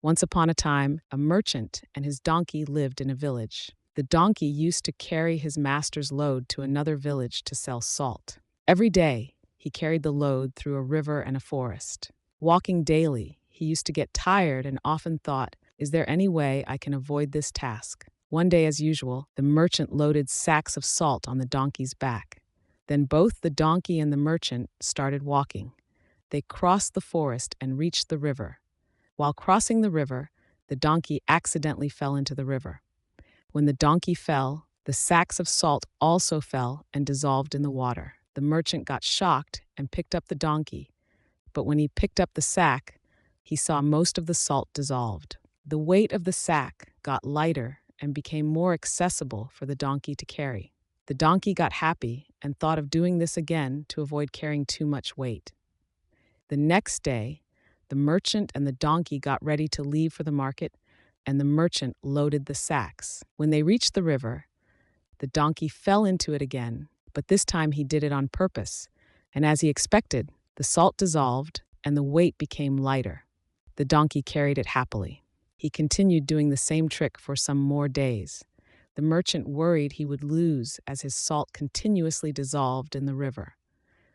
Once upon a time, a merchant and his donkey lived in a village. The donkey used to carry his master's load to another village to sell salt. Every day, he carried the load through a river and a forest. Walking daily, he used to get tired and often thought, "Is there any way I can avoid this task?" One day, as usual, the merchant loaded sacks of salt on the donkey's back. Then both the donkey and the merchant started walking. They crossed the forest and reached the river. While crossing the river, the donkey accidentally fell into the river. When the donkey fell, the sacks of salt also fell and dissolved in the water. The merchant got shocked and picked up the donkey, but when he picked up the sack, he saw most of the salt dissolved. The weight of the sack got lighter and became more accessible for the donkey to carry. The donkey got happy and thought of doing this again to avoid carrying too much weight. The next day, the merchant and the donkey got ready to leave for the market, and the merchant loaded the sacks. When they reached the river, the donkey fell into it again, but this time he did it on purpose, and as he expected, the salt dissolved and the weight became lighter. The donkey carried it happily. He continued doing the same trick for some more days. The merchant worried he would lose as his salt continuously dissolved in the river.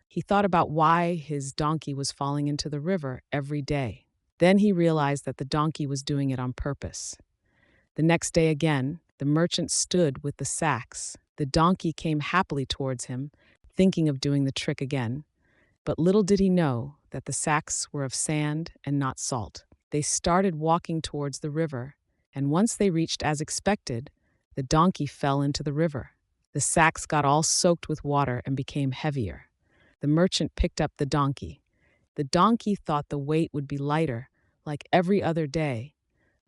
He thought about why his donkey was falling into the river every day. Then he realized that the donkey was doing it on purpose. The next day again, the merchant stood with the sacks. The donkey came happily towards him, thinking of doing the trick again. But little did he know that the sacks were of sand and not salt. They started walking towards the river, and once they reached as expected, the donkey fell into the river. The sacks got all soaked with water and became heavier. The merchant picked up the donkey. The donkey thought the weight would be lighter, like every other day,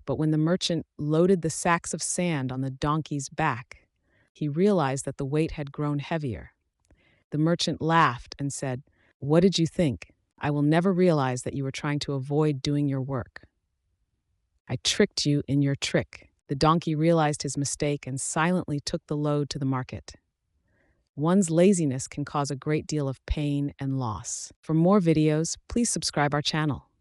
but when the merchant loaded the sacks of sand on the donkey's back, he realized that the weight had grown heavier. The merchant laughed and said, "What did you think? I will never realize that you were trying to avoid doing your work. I tricked you in your trick." The donkey realized his mistake and silently took the load to the market. One's laziness can cause a great deal of pain and loss. For more videos, please subscribe our channel.